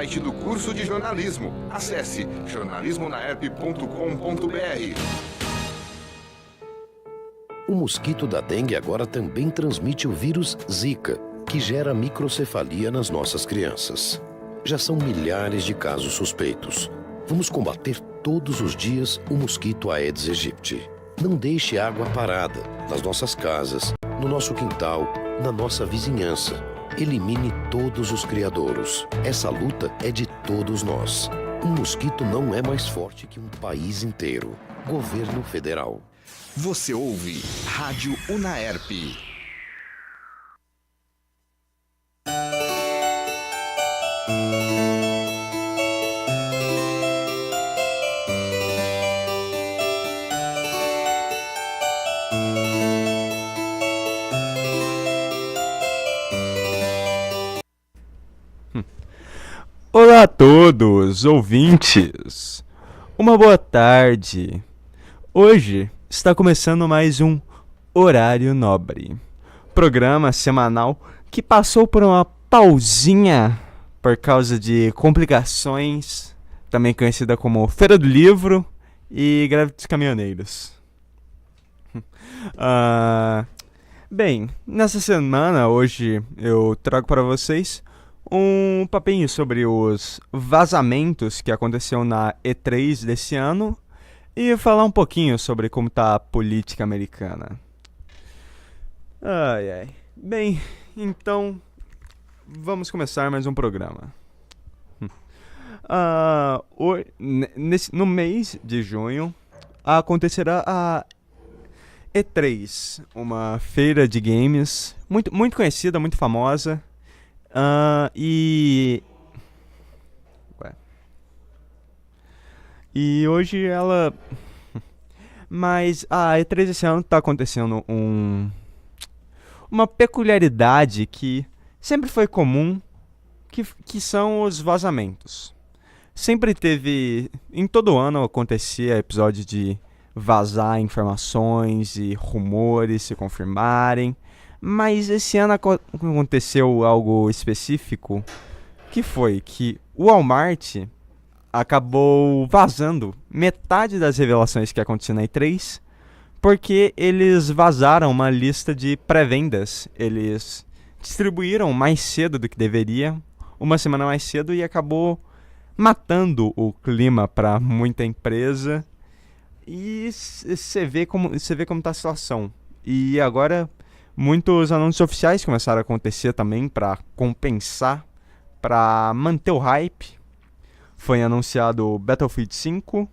Site do curso de jornalismo. Acesse jornalismonaerp.com.br. O mosquito da dengue agora também transmite o vírus Zika, que gera microcefalia nas nossas crianças. Já são milhares de casos suspeitos. Vamos combater todos os dias o mosquito Aedes aegypti. Não deixe água parada nas nossas casas, no nosso quintal, na nossa vizinhança. Elimine todos os criadouros. Essa luta é de todos nós. Um mosquito não é mais forte que um país inteiro. Governo Federal. Você ouve Rádio Unaerp. Olá a todos, ouvintes! Uma boa tarde! Hoje está começando mais um Horário Nobre, programa semanal que passou por uma pausinha por causa de complicações, também conhecida como Feira do Livro e Greve dos Caminhoneiros. Bem, nessa semana, hoje eu trago para vocês um papinho sobre os vazamentos que aconteceu na E3 desse ano e falar um pouquinho sobre como tá a política americana. Bem, então vamos começar mais um programa. No mês de junho acontecerá a E3, uma feira de games muito conhecida, muito famosa. E hoje ela... Mas a E3 esse ano tá acontecendo uma peculiaridade que sempre foi comum, que são os vazamentos. Sempre teve... Em todo ano acontecia episódio de vazar informações e rumores se confirmarem. Mas esse ano aconteceu algo específico, que foi que o Walmart acabou vazando metade das revelações que aconteceram na E3, porque eles vazaram uma lista de pré-vendas. Eles distribuíram mais cedo do que deveria, uma semana mais cedo, e acabou matando o clima para muita empresa. E você vê como está a situação. E agora muitos anúncios oficiais começaram a acontecer também para compensar, para manter o hype. Foi anunciado Battlefield 5,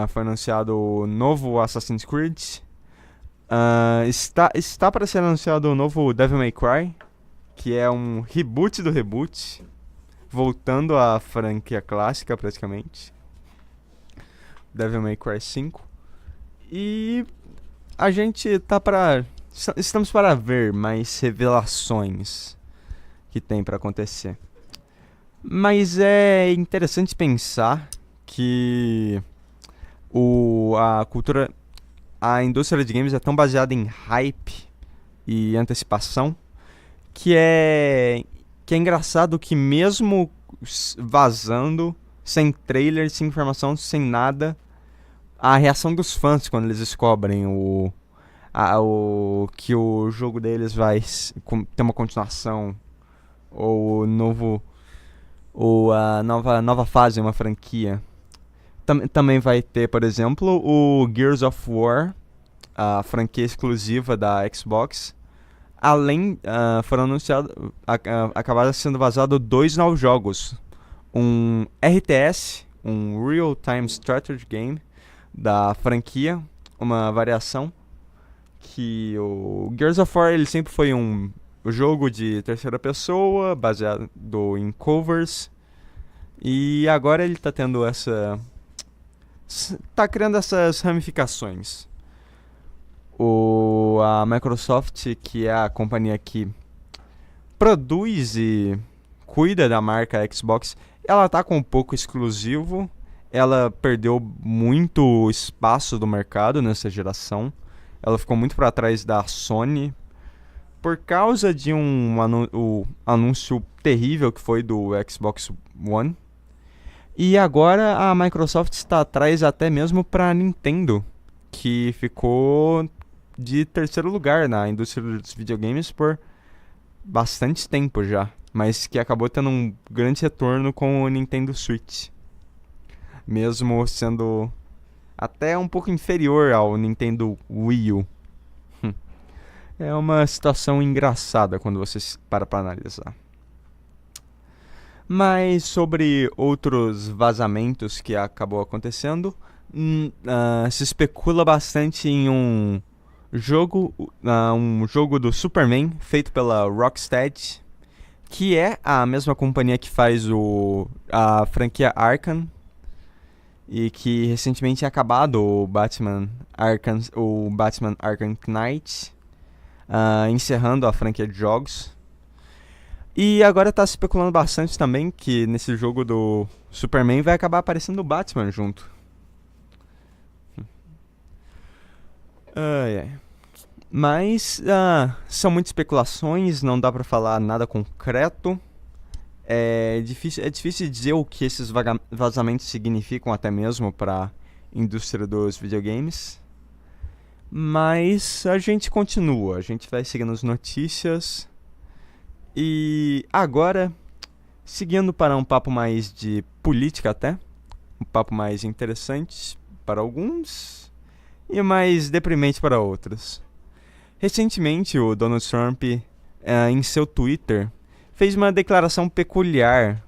foi anunciado o novo Assassin's Creed, está para ser anunciado o novo Devil May Cry, que é um reboot do reboot, voltando à franquia clássica praticamente, Devil May Cry 5. E a gente estamos para ver mais revelações que tem para acontecer. Mas é interessante pensar que a indústria de games é tão baseada em hype e antecipação que é engraçado que mesmo vazando, sem trailer, sem informação, sem nada, a reação dos fãs quando eles descobrem que o jogo deles vai ter uma continuação, ou a nova fase, uma franquia. Também vai ter, por exemplo, o Gears of War, a franquia exclusiva da Xbox. Além, foram anunciados, acabaram sendo vazados 2 novos jogos. Um RTS, um Real Time Strategy Game da franquia, uma variação. Que o Gears of War ele sempre foi um jogo de terceira pessoa, baseado em covers. E agora ele tá tendo tá criando essas ramificações. A Microsoft, que é a companhia que produz e cuida da marca Xbox, ela tá com um pouco exclusivo. Ela perdeu muito espaço do mercado nessa geração. Ela ficou muito para trás da Sony por causa de um anúncio terrível que foi do Xbox One. E agora a Microsoft está atrás até mesmo para a Nintendo, que ficou de terceiro lugar na indústria dos videogames por bastante tempo já, mas que acabou tendo um grande retorno com o Nintendo Switch, mesmo sendo até um pouco inferior ao Nintendo Wii U. É uma situação engraçada quando você para analisar. Mas sobre outros vazamentos que acabou acontecendo, se especula bastante em um jogo do Superman feito pela Rocksteady, que é a mesma companhia que faz a franquia Arkham e que recentemente tinha acabado o Batman Arkham Knight, encerrando a franquia de jogos. E agora tá se especulando bastante também que nesse jogo do Superman vai acabar aparecendo o Batman junto. Mas são muitas especulações, não dá pra falar nada concreto. É difícil dizer o que esses vazamentos significam até mesmo pra indústria dos videogames. Mas a gente continua, a gente vai seguindo as notícias. E agora, seguindo para um papo mais de política até, um papo mais interessante para alguns e mais deprimente para outros. Recentemente, o Donald Trump, em seu Twitter, fez uma declaração peculiar,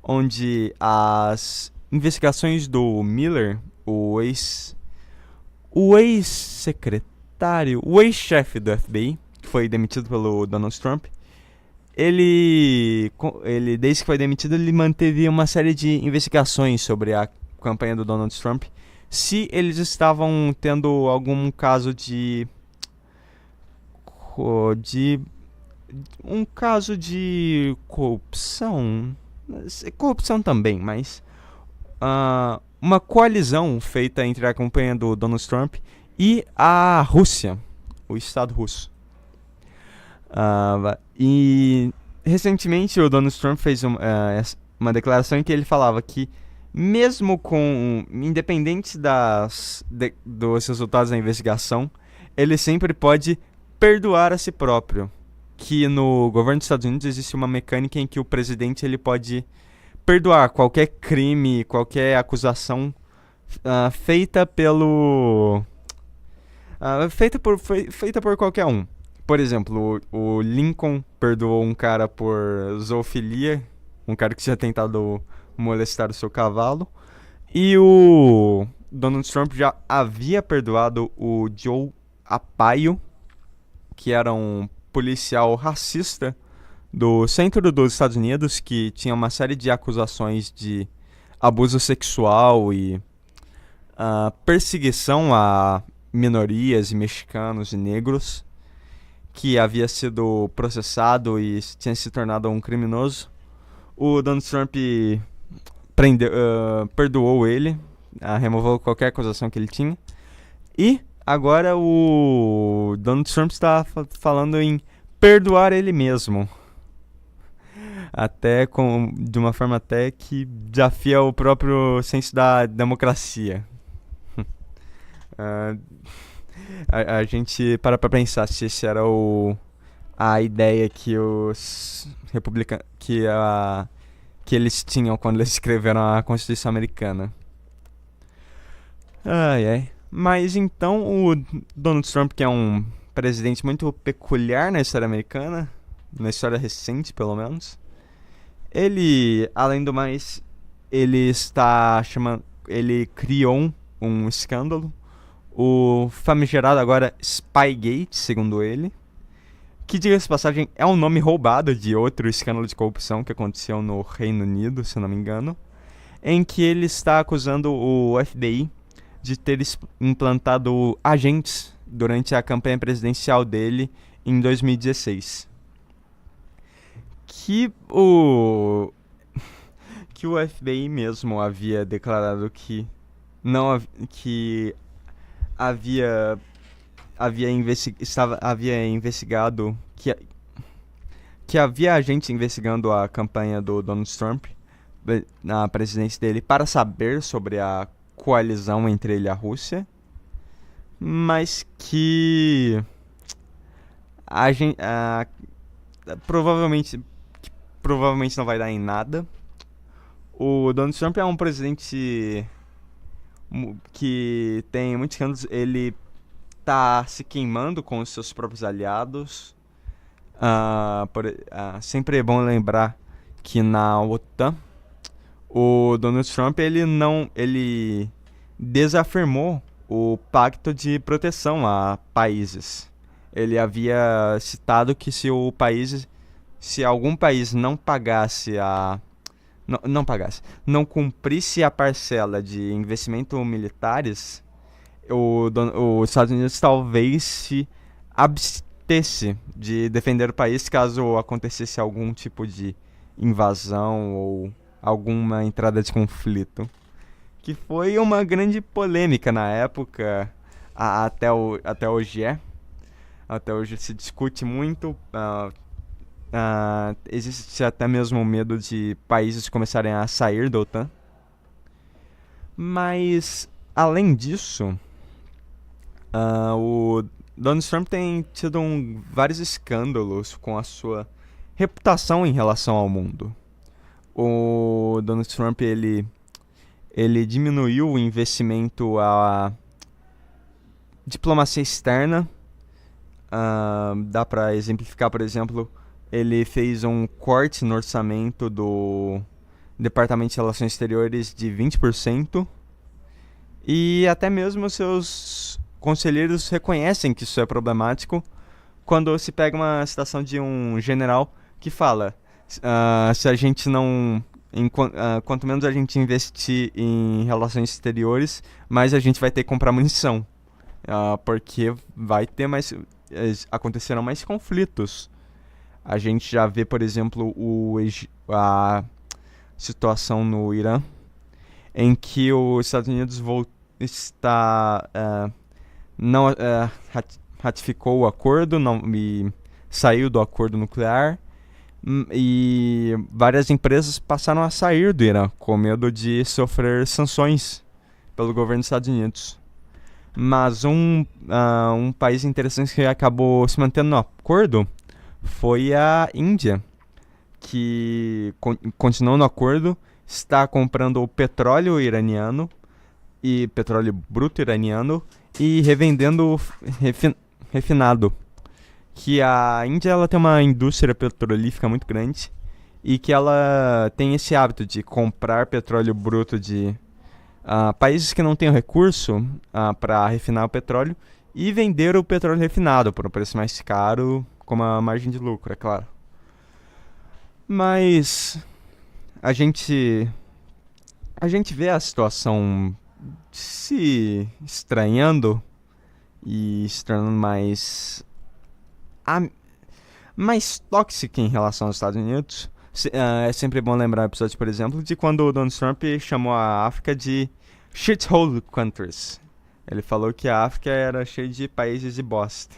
onde as investigações do Mueller, o ex-secretário, o ex-chefe do FBI, que foi demitido pelo Donald Trump, ele, desde que foi demitido, ele manteve uma série de investigações sobre a campanha do Donald Trump, se eles estavam tendo algum caso de corrupção também, mas uma coalizão feita entre a campanha do Donald Trump e a Rússia, o Estado russo. E recentemente o Donald Trump fez uma declaração em que ele falava que mesmo independente dos resultados da investigação, ele sempre pode perdoar a si próprio. Que no governo dos Estados Unidos existe uma mecânica em que o presidente ele pode perdoar qualquer crime, qualquer acusação feita por qualquer um. Por exemplo, o Lincoln perdoou um cara por zoofilia, um cara que tinha tentado molestar o seu cavalo. E o Donald Trump já havia perdoado o Joe Arpaio, que era um policial racista do centro dos Estados Unidos, que tinha uma série de acusações de abuso sexual e perseguição a minorias, mexicanos e negros, que havia sido processado e tinha se tornado um criminoso. O Donald Trump perdoou ele, removeu qualquer acusação que ele tinha. E agora o Donald Trump está falando em perdoar ele mesmo. De uma forma até que desafia o próprio senso da democracia. A gente para pra pensar se esse era a ideia que os republicanos que eles tinham quando eles escreveram a Constituição Americana. Mas então o Donald Trump, que é um presidente muito peculiar na história americana, na história recente pelo menos, ele, além do mais, ele criou um escândalo, o famigerado agora Spygate, segundo ele, que, diga-se de passagem, é um nome roubado de outro escândalo de corrupção que aconteceu no Reino Unido, se não me engano, em que ele está acusando o FBI de ter implantado agentes durante a campanha presidencial dele em 2016. Que o FBI mesmo havia declarado que havia investigado que havia agentes investigando a campanha do Donald Trump na presidência dele para saber sobre a coalizão entre ele e a Rússia, mas que a gente, provavelmente não vai dar em nada. O Donald Trump é um presidente que tem muitos anos, ele tá se queimando com os seus próprios aliados. Sempre é bom lembrar que na OTAN o Donald Trump ele desafirmou o pacto de proteção a países. Ele havia citado que se algum país não cumprisse a parcela de investimento militares, os Estados Unidos talvez se abstesse de defender o país caso acontecesse algum tipo de invasão ou alguma entrada de conflito. Que foi uma grande polêmica na época, até hoje é. Até hoje se discute muito. Existe até mesmo medo de países começarem a sair da OTAN. Mas, além disso, o Donald Trump tem tido vários escândalos com a sua reputação em relação ao mundo. O Donald Trump, ele diminuiu o investimento à diplomacia externa. Dá para exemplificar, por exemplo, ele fez um corte no orçamento do Departamento de Relações Exteriores de 20%. E até mesmo seus conselheiros reconhecem que isso é problemático quando se pega uma citação de um general que fala: se a gente não... quanto menos a gente investir em relações exteriores, mais a gente vai ter que comprar munição. Porque acontecerão mais conflitos. A gente já vê, por exemplo, a situação no Irã, em que os Estados Unidos não ratificou o acordo e saiu do acordo nuclear. E várias empresas passaram a sair do Irã com medo de sofrer sanções pelo governo dos Estados Unidos. Mas um país interessante que acabou se mantendo no acordo foi a Índia, que continuou no acordo, está comprando o petróleo iraniano e petróleo bruto iraniano e revendendo refinado. Que a Índia ela tem uma indústria petrolífera muito grande e que ela tem esse hábito de comprar petróleo bruto de países que não têm recurso para refinar o petróleo e vender o petróleo refinado por um preço mais caro, com uma margem de lucro, é claro. Mas a gente vê a situação se estranhando e se tornando mais tóxica em relação aos Estados Unidos. É sempre bom lembrar o episódio, por exemplo, de quando o Donald Trump chamou a África de shithole countries. Ele falou que a África era cheia de países de bosta.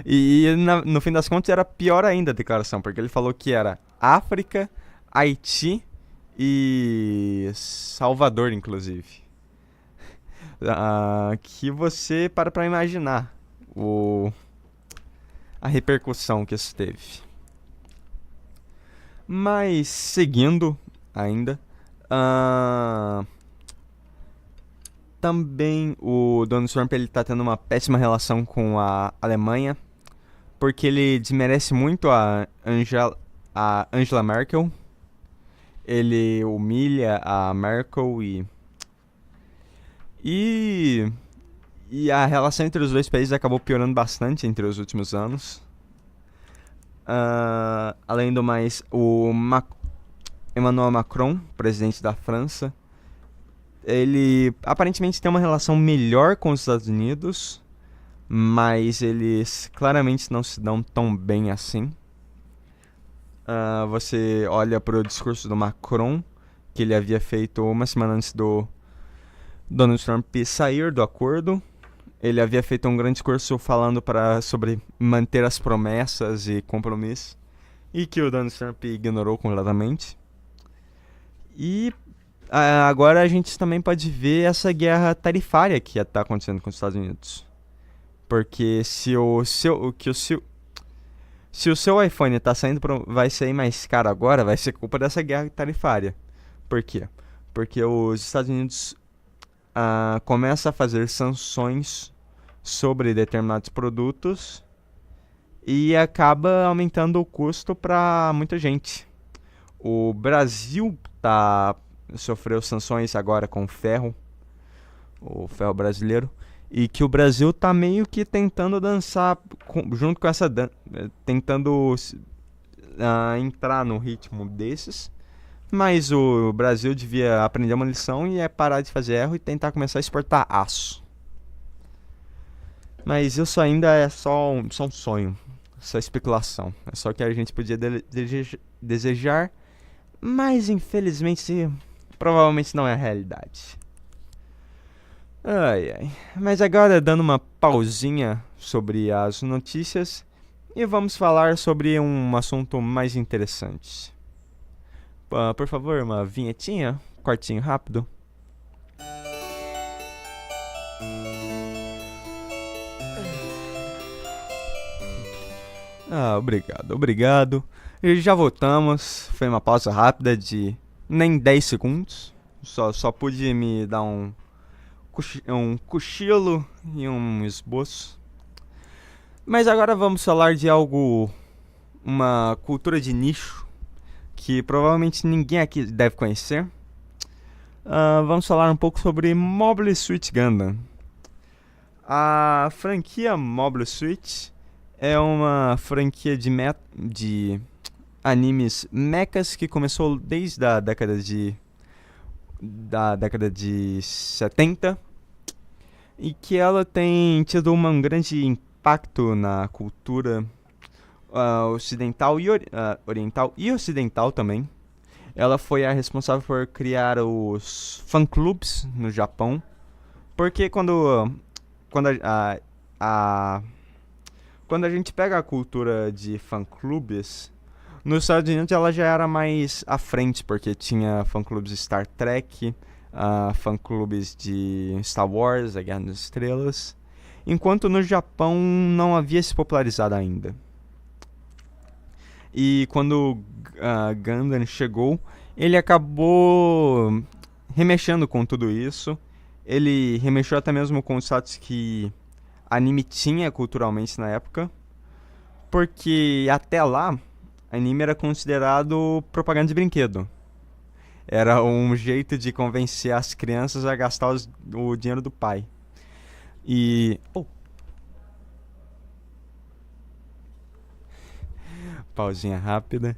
E no fim das contas era pior ainda a declaração, porque ele falou que era África, Haiti e Salvador, inclusive. Que você para imaginar a repercussão que isso teve. Mas, seguindo ainda, também o Donald Trump está tendo uma péssima relação com a Alemanha, porque ele desmerece muito a Angela Merkel. Ele humilha a Merkel e a relação entre os dois países acabou piorando bastante entre os últimos anos. Além do mais, o Emmanuel Macron, presidente da França, ele aparentemente tem uma relação melhor com os Estados Unidos, mas eles claramente não se dão tão bem assim. Você olha para o discurso do Macron, que ele havia feito uma semana antes do Donald Trump sair do acordo. Ele havia feito um grande discurso falando sobre manter as promessas e compromissos, e que o Donald Trump ignorou completamente. E agora a gente também pode ver essa guerra tarifária que está acontecendo com os Estados Unidos. Porque se o seu iPhone vai sair mais caro agora, vai ser culpa dessa guerra tarifária. Por quê? Porque os Estados Unidos começam a fazer sanções sobre determinados produtos e acaba aumentando o custo para muita gente. O Brasil sofreu sanções agora com o ferro brasileiro, e que o Brasil tá meio que tentando dançar junto com essa tentando entrar no ritmo desses, mas o Brasil devia aprender uma lição e parar de fazer erro e tentar começar a exportar aço. Mas isso ainda é só um sonho, só especulação, é só que a gente podia desejar, mas infelizmente provavelmente não é a realidade. Mas agora dando uma pausinha sobre as notícias e vamos falar sobre um assunto mais interessante. Por favor, uma vinhetinha, cortinho rápido. Obrigado. E já voltamos, foi uma pausa rápida de nem 10 segundos, só pude me dar um cochilo e um esboço. Mas agora vamos falar de uma cultura de nicho que provavelmente ninguém aqui deve conhecer. Vamos falar um pouco sobre Mobile Suit Gundam. A franquia Mobile Suit é uma franquia de animes mechas que começou desde a década de 70 e que ela tem tido um grande impacto na cultura ocidental e oriental e ocidental também. Ela foi a responsável por criar os fã-clubes no Japão, porque quando a gente pega a cultura de fã-clubes, nos Estados Unidos ela já era mais à frente, porque tinha fã-clubes de Star Trek, fã-clubes de Star Wars, A Guerra das Estrelas, enquanto no Japão não havia se popularizado ainda. E quando Gundam chegou, ele acabou remexendo com tudo isso. Ele remexeu até mesmo com o status que anime tinha culturalmente na época, porque até lá anime era considerado propaganda de brinquedo. Era um jeito de convencer as crianças a gastar o dinheiro do pai. E pausinha rápida.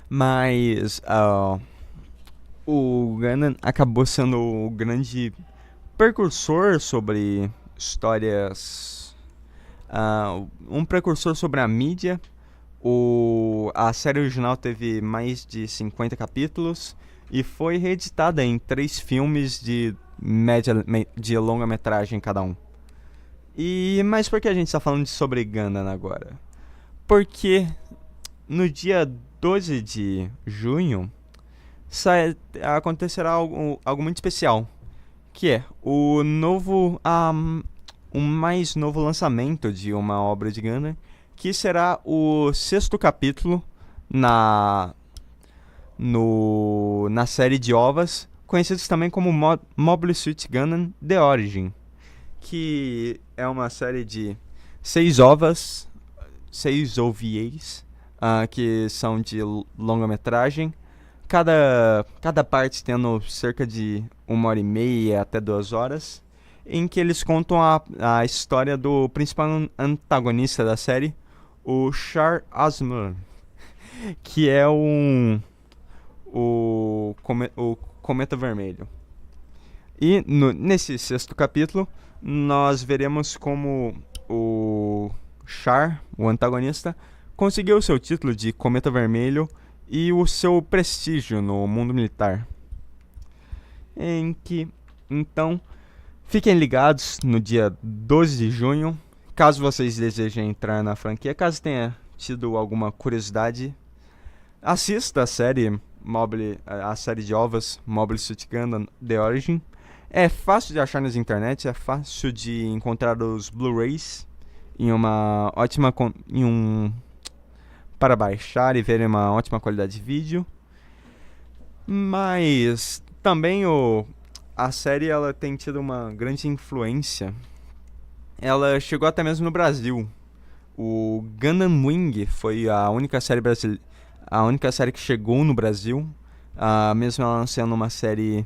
Mas o Gundam acabou sendo o grande precursor sobre histórias, um precursor sobre a mídia. A série original teve mais de 50 capítulos e foi reeditada em 3 filmes de longa-metragem cada um. Mas por que a gente está falando sobre Gundam agora? Porque no dia 12 de junho acontecerá algo muito especial, que é o mais novo lançamento de uma obra de Gundam, que será o 6º capítulo na série de OVAs, conhecidos também como Mobile Suit Gundam The Origin, que é uma série de 6 OVAs, 6 OVAs, que são de longa-metragem, cada parte tendo cerca de 1h30 até 2 horas, em que eles contam a história do principal antagonista da série, o Char Aznur, que é o Cometa Vermelho. E nesse 6º capítulo, nós veremos como o Char, o antagonista, conseguiu seu título de Cometa Vermelho e o seu prestígio no mundo militar. Então, fiquem ligados no dia 12 de junho, caso vocês desejem entrar na franquia, caso tenha tido alguma curiosidade. Assista a série de ovas Mobile Suit Gundam The Origin. É fácil de achar nas internet, é fácil de encontrar os Blu-rays em uma ótima para baixar e ver uma ótima qualidade de vídeo. Mas também a série ela tem tido uma grande influência. Ela chegou até mesmo no Brasil. O Gundam Wing foi a única série que chegou no Brasil, mesmo ela não sendo uma série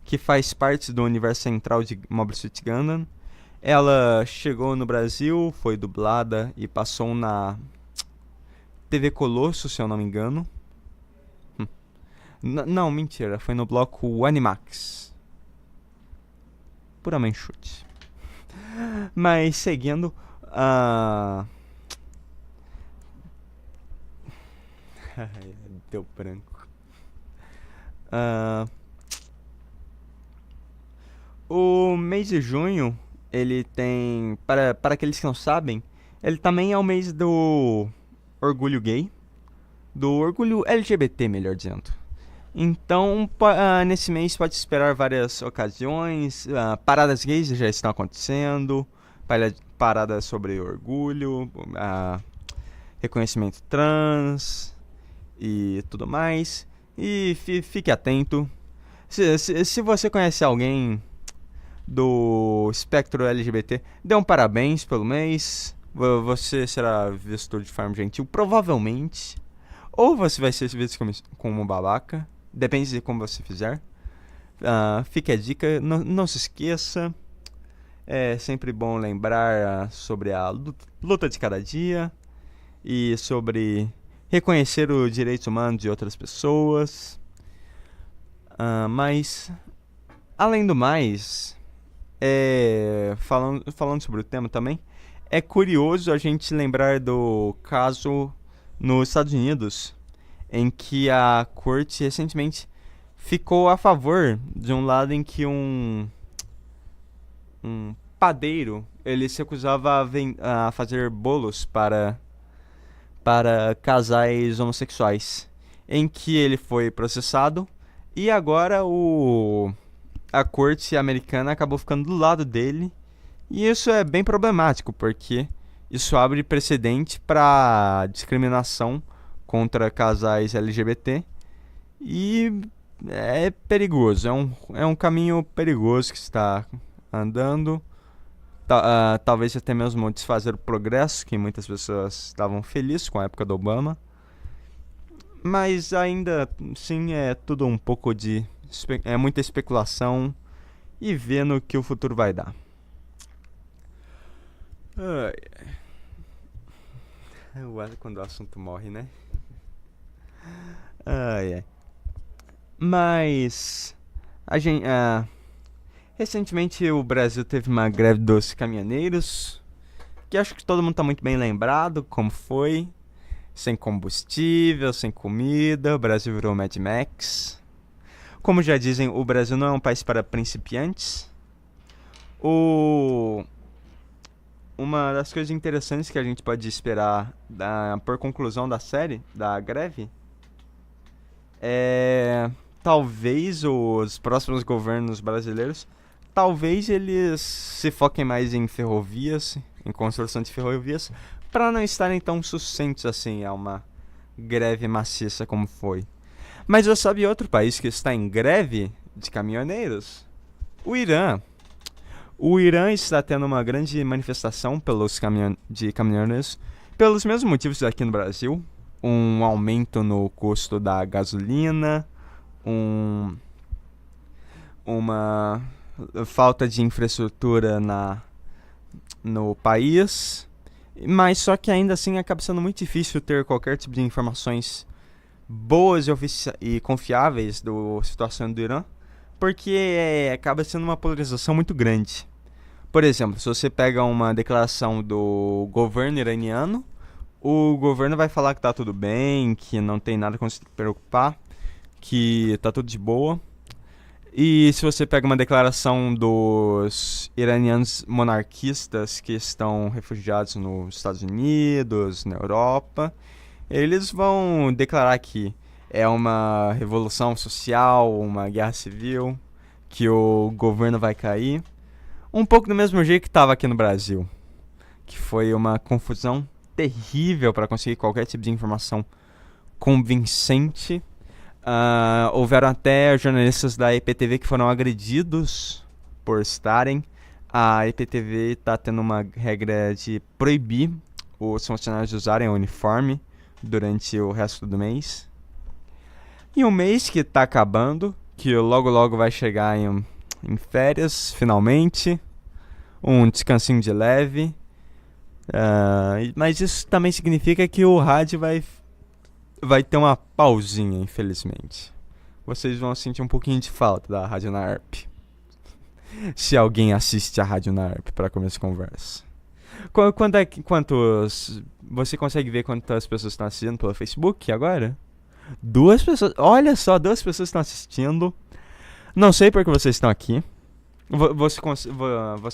que faz parte do universo central de Mobile Suit Gundam. Ela chegou no Brasil, foi dublada e passou na TV Colosso, se eu não me engano. Não, mentira, foi no bloco Animax. Puramente chute. Mas seguindo, deu branco. O mês de junho, ele tem, para aqueles que não sabem, ele também é o mês do orgulho gay, do orgulho LGBT, melhor dizendo. Então, nesse mês pode esperar várias ocasiões, paradas gays já estão acontecendo, paradas sobre orgulho, reconhecimento trans e tudo mais. E fique atento. Se você conhece alguém do espectro LGBT, dê um parabéns pelo mês. Você será visto de forma gentil, provavelmente. Ou você vai ser visto como um babaca. Depende de como você fizer. Fique a dica, não se esqueça. É sempre bom lembrar sobre a luta de cada dia e sobre reconhecer os direitos humanos de outras pessoas. Mas, além do mais, falando sobre o tema também, é curioso a gente lembrar do caso nos Estados Unidos, em que a corte recentemente ficou a favor de um lado em que um padeiro ele se acusava a fazer bolos para casais homossexuais, em que ele foi processado e agora a corte americana acabou ficando do lado dele, e isso é bem problemático porque isso abre precedente para discriminação contra casais LGBT e é perigoso, é um caminho perigoso que está andando. Talvez até mesmo desfazer o progresso que muitas pessoas estavam felizes com a época do Obama, mas ainda sim é tudo um pouco é muita especulação e vendo o que o futuro vai dar. Quando o assunto morre, né? Mas recentemente o Brasil teve uma greve dos caminhoneiros, que acho que todo mundo está muito bem lembrado como foi. Sem combustível, sem comida, o Brasil virou Mad Max. Como já dizem, o Brasil não é um país para principiantes. Uma das coisas interessantes que a gente pode esperar por conclusão da série, da greve, talvez os próximos governos brasileiros, talvez eles se foquem mais em ferrovias, em construção de ferrovias, para não estarem tão sucintos assim a uma greve maciça como foi. Mas você sabe outro país que está em greve de caminhoneiros? O Irã. O Irã está tendo uma grande manifestação de caminhoneiros pelos mesmos motivos aqui no Brasil. Um aumento no custo da gasolina, uma falta de infraestrutura no país, mas só que ainda assim acaba sendo muito difícil ter qualquer tipo de informações boas e confiáveis da situação do Irã, porque acaba sendo uma polarização muito grande. Por exemplo, se você pega uma declaração do governo iraniano, o governo vai falar que tá tudo bem, que não tem nada com se preocupar, que tá tudo de boa. E se você pega uma declaração dos iranianos monarquistas que estão refugiados nos Estados Unidos, na Europa, eles vão declarar que é uma revolução social, uma guerra civil, que o governo vai cair. Um pouco do mesmo jeito que estava aqui no Brasil, que foi uma confusão terrível para conseguir qualquer tipo de informação convincente. Houveram até jornalistas da EPTV que foram agredidos por estarem. A EPTV está tendo uma regra de proibir os funcionários de usarem o uniforme durante o resto do mês. E um mês que está acabando, que logo logo vai chegar em férias, finalmente. Um descansinho de leve. Mas isso também significa que o rádio vai ter uma pausinha, infelizmente. Vocês vão sentir um pouquinho de falta da Rádio NARP. Se alguém assiste a Rádio NARP para começar a conversa. Você consegue ver quantas pessoas estão assistindo pelo Facebook agora? 2 pessoas. Olha só, 2 pessoas estão assistindo. Não sei porque vocês estão aqui. Você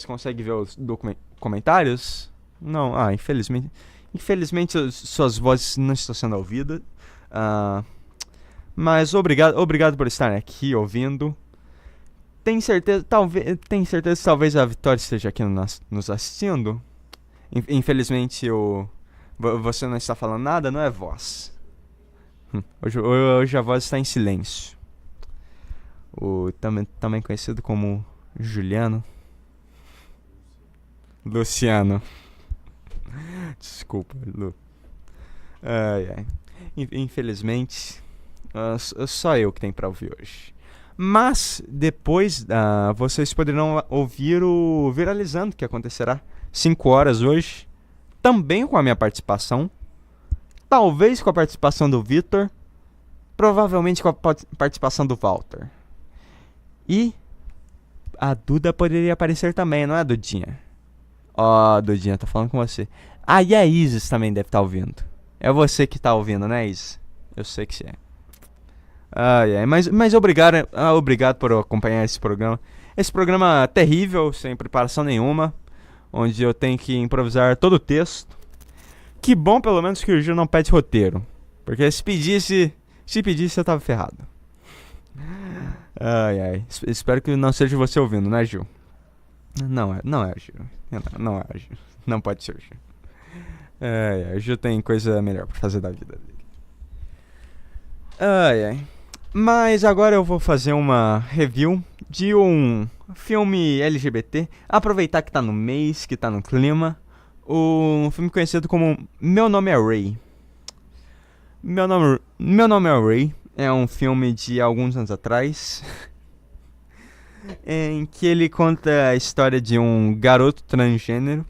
consegue ver os comentários? Não, infelizmente. Infelizmente suas vozes não estão sendo ouvidas. Mas obrigado por estarem aqui ouvindo. Tenho certeza que talvez a Vitória esteja aqui nos assistindo. Infelizmente você não está falando nada, não é voz. Hoje a voz está em silêncio. Também conhecido como Juliano. Luciano. Desculpa, Lu. Infelizmente, só eu que tenho pra ouvir hoje. Mas depois vocês poderão ouvir o Viralizando, que acontecerá 5 horas hoje. Também com a minha participação. Talvez com a participação do Vitor. Provavelmente com a participação do Walter. E a Duda poderia aparecer também, não é, Dudinha? Dudinha, tô falando com você. E a Isis também deve estar ouvindo. É você que tá ouvindo, né, Isis? Eu sei que você é. Mas obrigado por acompanhar esse programa. Esse programa terrível, sem preparação nenhuma. Onde eu tenho que improvisar todo o texto. Que bom, pelo menos, que o Gil não pede roteiro. Porque se pedisse eu tava ferrado. Espero que não seja você ouvindo, né, Gil? Não é, Gil. Não é, Gil. Não pode ser, Gil. O Gil tem coisa melhor pra fazer da vida dele. Mas agora eu vou fazer uma review de um filme LGBT. Aproveitar que tá no mês, que tá no clima. Um filme conhecido como Meu Nome é Ray. Meu Nome é Ray é um filme de alguns anos atrás. Em que ele conta a história de um garoto transgênero.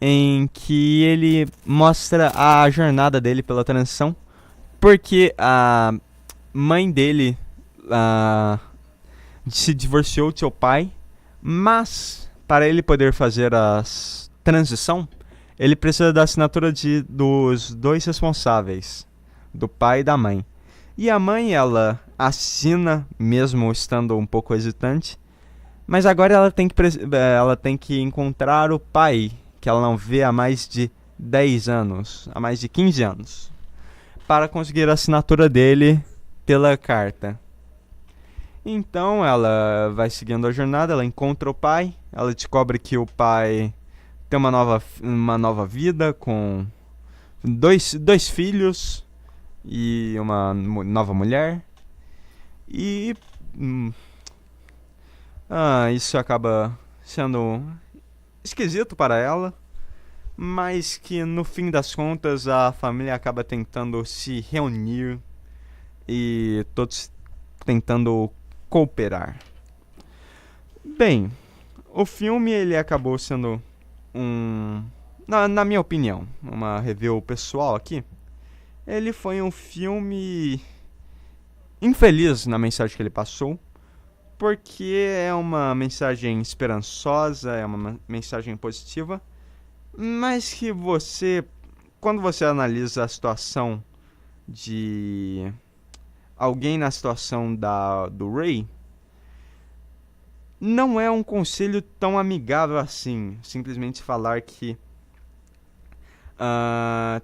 Em que ele mostra a jornada dele pela transição. Porque a mãe dele se divorciou de seu pai. Mas para ele poder fazer a transição, ele precisa da assinatura dos 2 responsáveis, do pai e da mãe. E a mãe, ela assina, mesmo estando um pouco hesitante. Mas agora ela tem que encontrar o pai, que ela não vê há mais de 10 anos, há mais de 15 anos, para conseguir a assinatura dele pela carta. Então ela vai seguindo a jornada, ela encontra o pai, ela descobre que o pai tem uma nova vida com dois filhos e uma nova mulher. E isso acaba sendo esquisito para ela, mas que no fim das contas a família acaba tentando se reunir e todos tentando cooperar. Bem, o filme ele acabou sendo na minha opinião, uma review pessoal aqui, ele foi um filme infeliz na mensagem que ele passou, porque é uma mensagem esperançosa, é uma mensagem positiva, mas que quando você analisa a situação de alguém na situação do Ray, não é um conselho tão amigável assim, simplesmente falar que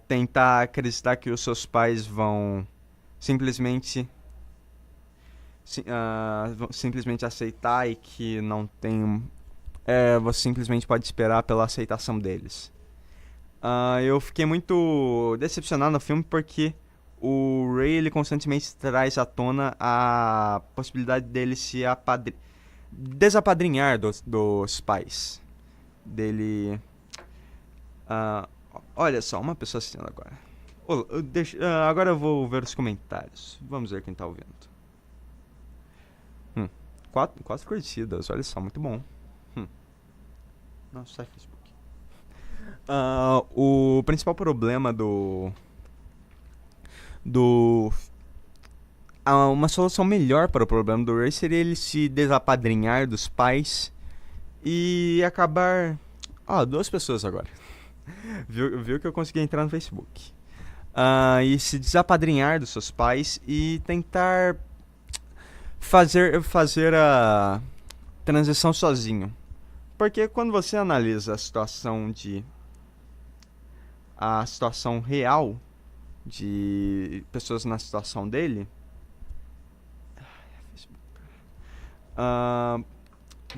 tentar acreditar que os seus pais vão simplesmente vão simplesmente aceitar e que não tem você simplesmente pode esperar pela aceitação deles. Eu fiquei muito decepcionado no filme porque o Ray ele constantemente traz à tona a possibilidade dele se desapadrinhar dos pais dele. Olha só, uma pessoa assistindo agora. Agora eu vou ver os comentários. Vamos ver quem tá ouvindo. 4 curtidas, olha só, muito bom. Nossa, sai Facebook. O principal problema uma solução melhor para o problema do Ray seria ele se desapadrinhar dos pais e acabar... 2 pessoas agora. Viu que eu consegui entrar no Facebook. E se desapadrinhar dos seus pais e tentar fazer a transição sozinho. Porque quando você analisa a situação real de pessoas na situação dele,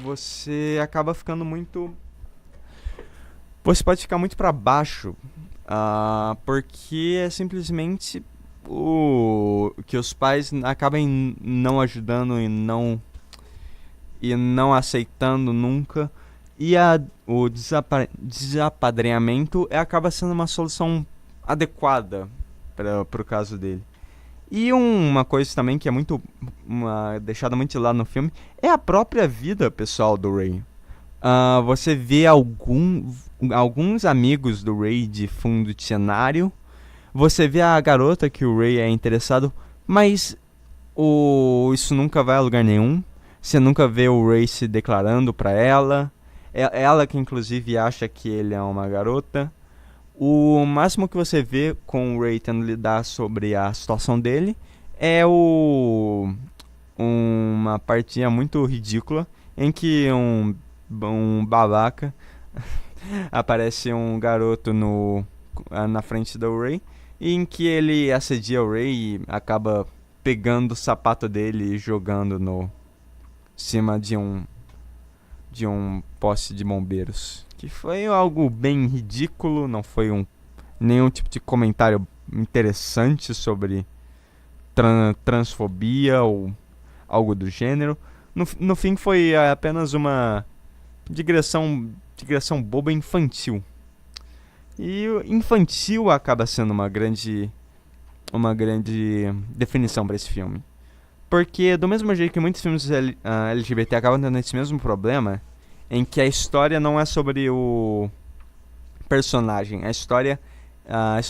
você acaba ficando muito... Você pode ficar muito para baixo, porque é simplesmente que os pais acabem não ajudando e não aceitando nunca. E o desapadrinhamento acaba sendo uma solução adequada para o caso dele. E uma coisa também que é muito deixada muito de lado no filme é a própria vida pessoal do Ray. Você vê alguns amigos do Ray de fundo de cenário. Você vê a garota que o Ray é interessado, mas isso nunca vai a lugar nenhum. Você nunca vê o Ray se declarando pra ela. Ela que inclusive acha que ele é uma garota. O máximo que você vê com o Ray tendo lidar sobre a situação dele é uma partinha muito ridícula em que um babaca aparece um garoto na frente do Ray, em que ele assedia o Ray e acaba pegando o sapato dele e jogando no cima de um poste de bombeiros, que foi algo bem ridículo. Não foi nenhum tipo de comentário interessante sobre transfobia ou algo do gênero. No fim foi apenas uma digressão boba infantil. E o infantil acaba sendo uma grande definição para esse filme. Porque do mesmo jeito que muitos filmes LGBT acabam tendo esse mesmo problema, em que a história não é sobre o personagem, a história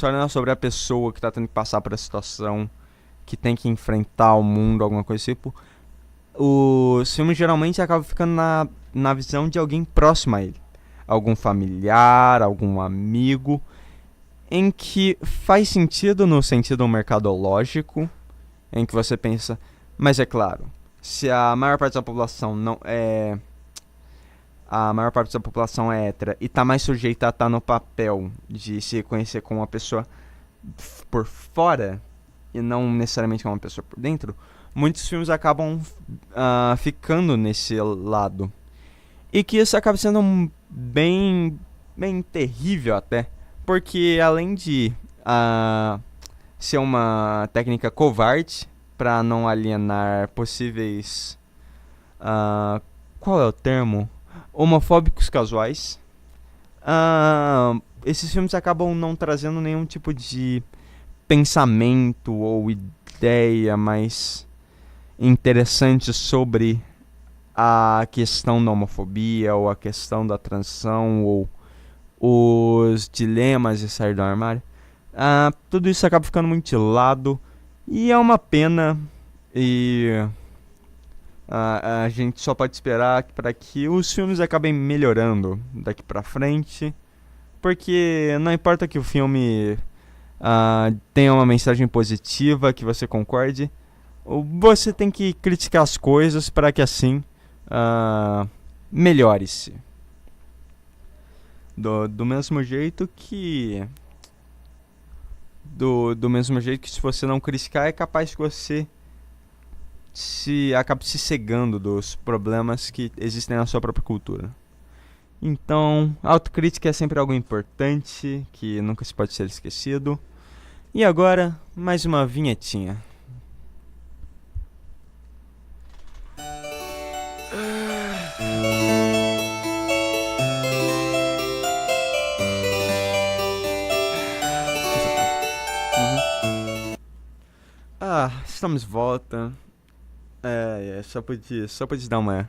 não é sobre a pessoa que está tendo que passar por a situação, que tem que enfrentar o mundo, alguma coisa do tipo. Os filmes geralmente acabam ficando na visão de alguém próximo a ele, algum familiar, algum amigo, em que faz sentido no sentido mercadológico, em que você pensa, mas é claro, se a maior parte da população é hétera e está mais sujeita a estar no papel de se reconhecer como uma pessoa por fora e não necessariamente como uma pessoa por dentro, muitos filmes acabam ficando nesse lado. E que isso acaba sendo bem terrível até, porque além de ser uma técnica covarde para não alienar possíveis qual é o termo? Homofóbicos casuais, esses filmes acabam não trazendo nenhum tipo de pensamento ou ideia mais interessante sobre a questão da homofobia ou a questão da transição ou os dilemas de sair do armário. Tudo isso acaba ficando muito de lado e é uma pena. E a gente só pode esperar para que os filmes acabem melhorando daqui pra frente, porque não importa que o filme tenha uma mensagem positiva, que você concorde, você tem que criticar as coisas para que assim melhore-se. Do mesmo jeito que do mesmo jeito que se você não criticar, é capaz que você acabe se cegando dos problemas que existem na sua própria cultura. Então, autocrítica é sempre algo importante, que nunca se pode ser esquecido. E agora, mais uma vinhetinha. Estamos de volta. Só podia dar uma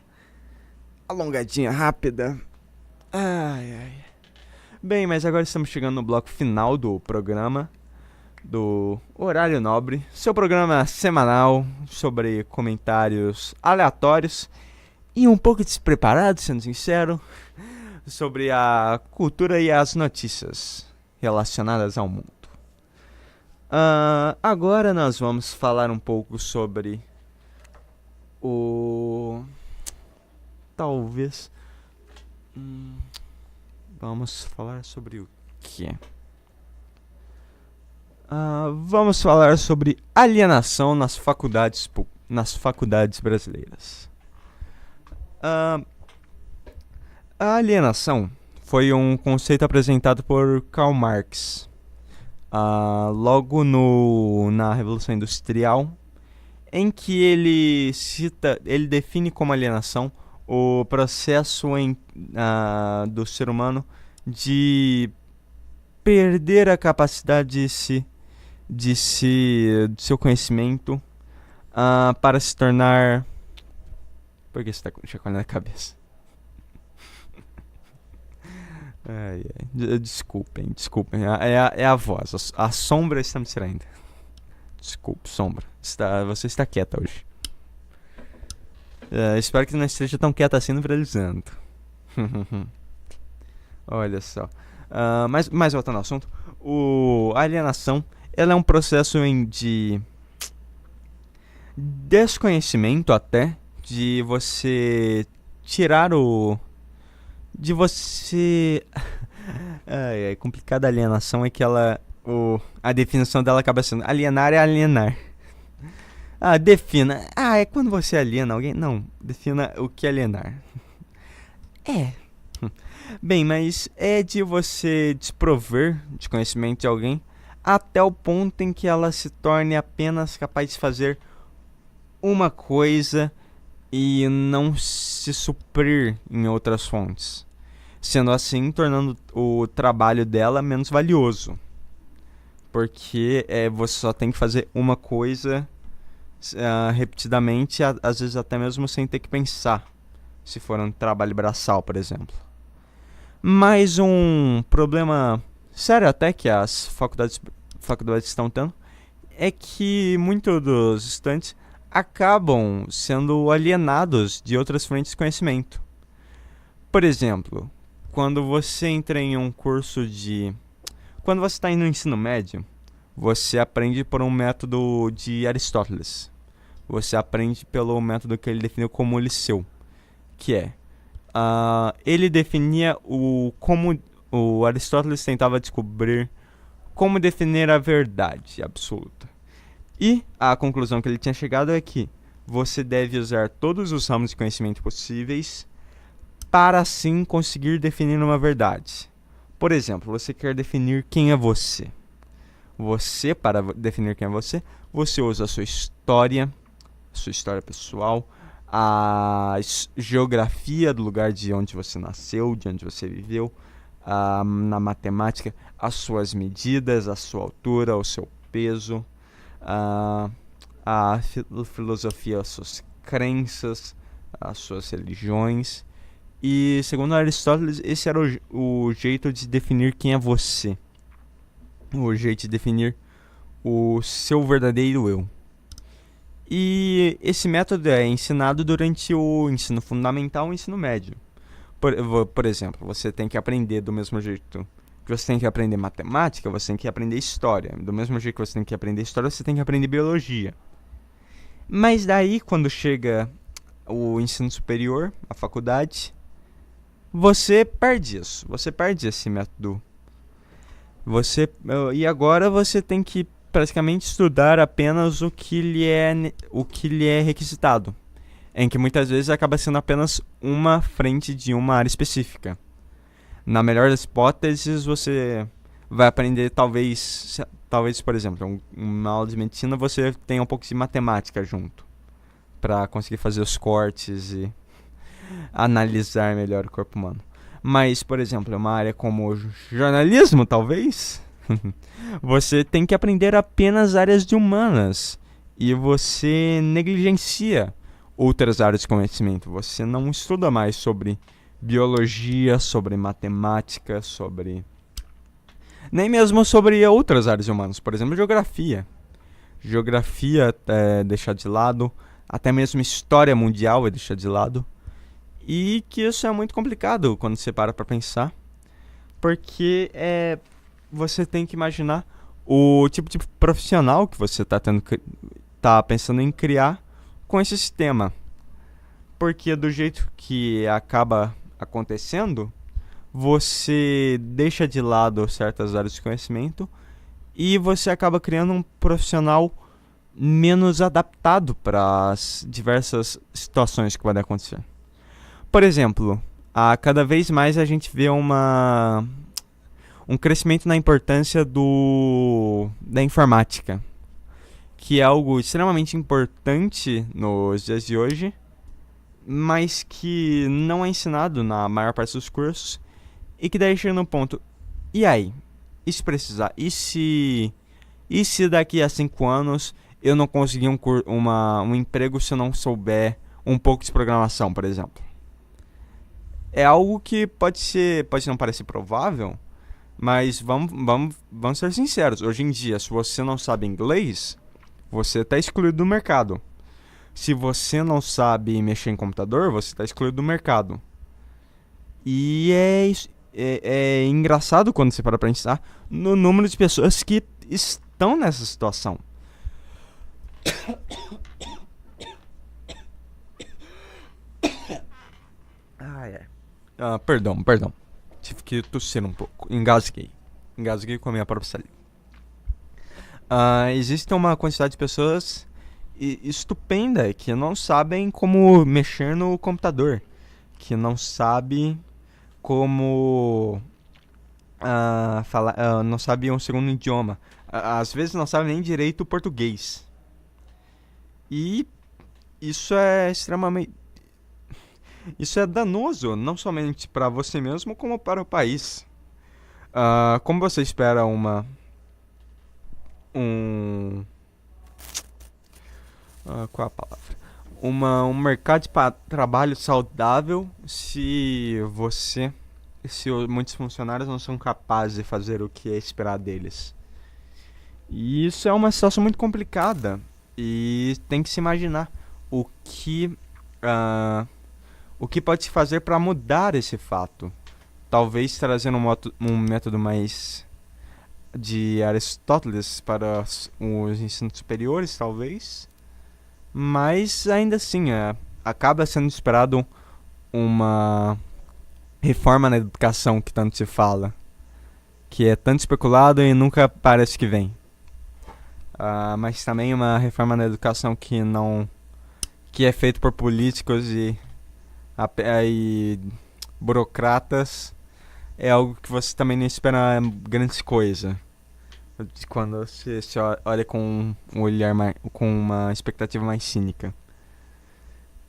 alongadinha rápida. Bem, mas agora estamos chegando no bloco final do programa, do Horário Nobre, seu programa semanal sobre comentários aleatórios e um pouco despreparados, sendo sincero, sobre a cultura e as notícias relacionadas ao mundo. Agora nós vamos falar um pouco sobre vamos falar sobre o quê? Vamos falar sobre alienação nas faculdades brasileiras. A alienação foi um conceito apresentado por Karl Marx logo na Revolução Industrial, em que ele define como alienação o processo do ser humano de perder a capacidade de seu conhecimento para se tornar... Por que você está chacoalhando a cabeça? Desculpem. É a voz. A sombra está me distraindo. Desculpe, sombra. Você está quieta hoje. Espero que não esteja tão quieta assim no finalizando. Olha só. Mas voltando ao assunto. A alienação, ela é um processo de desconhecimento até, de você tirar de você... É complicada. A alienação é que a definição dela acaba sendo alienar é alienar. Defina. É quando você aliena alguém? Não, defina o que é alienar. Bem, mas é de você desprover de conhecimento de alguém até o ponto em que ela se torne apenas capaz de fazer uma coisa e não se suprir em outras fontes, sendo assim tornando o trabalho dela menos valioso, porque você só tem que fazer uma coisa repetidamente, às vezes até mesmo sem ter que pensar, se for um trabalho braçal, por exemplo. Mas um problema sério até que as faculdades estão tendo é que muitos dos estudantes acabam sendo alienados de outras frentes de conhecimento. Por exemplo, quando você entra em um curso quando você está no ensino médio, você aprende por um método de Aristóteles. Você aprende pelo método que ele definiu como liceu, que é... ele definia como o Aristóteles tentava descobrir como definir a verdade absoluta. E a conclusão que ele tinha chegado é que você deve usar todos os ramos de conhecimento possíveis para assim conseguir definir uma verdade. Por exemplo, você quer definir quem é você. Para definir quem é você usa a sua história pessoal, a geografia do lugar de onde você nasceu, de onde você viveu, na matemática, as suas medidas, a sua altura, o seu peso, a filosofia, as suas crenças, as suas religiões. E segundo Aristóteles, esse era o jeito de definir quem é você, o jeito de definir o seu verdadeiro eu. E esse método é ensinado durante o ensino fundamental e o ensino médio. Por exemplo, você tem que aprender do mesmo jeito que você tem que aprender matemática, você tem que aprender história. Do mesmo jeito que você tem que aprender história, você tem que aprender biologia. Mas daí, quando chega o ensino superior, a faculdade, você perde isso. Você perde esse método. E agora você tem que praticamente estudar apenas o que lhe é requisitado, em que muitas vezes acaba sendo apenas uma frente de uma área específica. Na melhor das hipóteses, você vai aprender talvez, por exemplo, uma aula de medicina você tem um pouco de matemática junto, para conseguir fazer os cortes e analisar melhor o corpo humano. Mas, por exemplo, uma área como jornalismo, talvez, você tem que aprender apenas áreas de humanas e você negligencia outras áreas de conhecimento. Você não estuda mais sobre biologia, sobre matemática, nem mesmo sobre outras áreas de humanas. Por exemplo, geografia. Geografia é deixar de lado, até mesmo história mundial é deixar de lado. E que isso é muito complicado quando você para pensar, porque você tem que imaginar o tipo de profissional que você tá pensando em criar com esse sistema. Porque do jeito que acaba acontecendo, você deixa de lado certas áreas de conhecimento e você acaba criando um profissional menos adaptado para as diversas situações que podem acontecer. Por exemplo, cada vez mais a gente vê um crescimento na importância da informática, que é algo extremamente importante nos dias de hoje, mas que não é ensinado na maior parte dos cursos, e que daí chega no ponto, e aí? E se precisar? E se daqui a 5 anos eu não conseguir um emprego se eu não souber um pouco de programação, por exemplo? É algo que pode não parecer provável, mas vamos ser sinceros. Hoje em dia, se você não sabe inglês, você está excluído do mercado. Se você não sabe mexer em computador, você está excluído do mercado. E é engraçado quando você para pensar no número de pessoas que estão nessa situação. Perdão. Tive que tossir um pouco. Engasguei com a minha própria saliva. Existe uma quantidade de pessoas estupenda que não sabem como mexer no computador, que não sabem como não sabem um segundo idioma, às vezes não sabem nem direito o português. E isso é danoso, não somente para você mesmo, como para o país. Como você espera qual é a palavra? Um mercado de trabalho saudável se muitos funcionários não são capazes de fazer o que é esperado deles. E isso é uma situação muito complicada. E tem que se imaginar o que pode se fazer para mudar esse fato. Talvez trazendo um método mais de Aristóteles para os ensinos superiores, talvez. Mas ainda assim, acaba sendo esperado uma reforma na educação que tanto se fala, que é tanto especulado e nunca parece que vem. Mas também uma reforma na educação que é feita por políticos e burocratas, é algo que você também não espera grande coisa quando você olha com um olhar com uma expectativa mais cínica.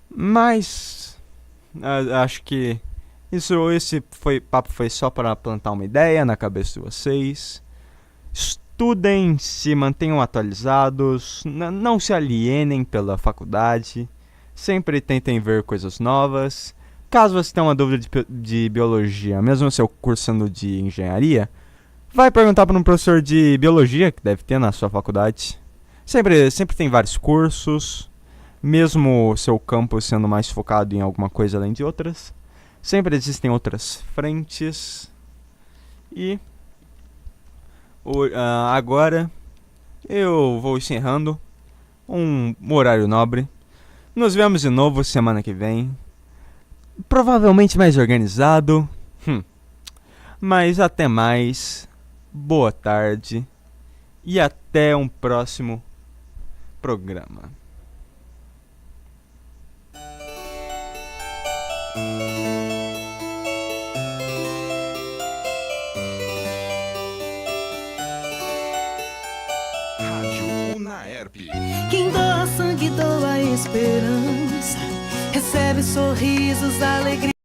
Mas acho que esse papo foi só para plantar uma ideia na cabeça de vocês. Estudem, se mantenham atualizados, não se alienem pela faculdade, sempre tentem ver coisas novas. Caso você tenha uma dúvida de biologia, mesmo seu curso sendo de engenharia, vai perguntar para um professor de biologia que deve ter na sua faculdade. Sempre tem vários cursos, mesmo o seu campo sendo mais focado em alguma coisa além de outras. Sempre existem outras frentes. E agora eu vou encerrando um horário nobre. Nos vemos de novo semana que vem. Provavelmente mais organizado. Mas até mais. boa tarde e até um próximo programa. Rádio Unaerp. Quem doa sangue, doa esperança. Recebe sorrisos, alegria.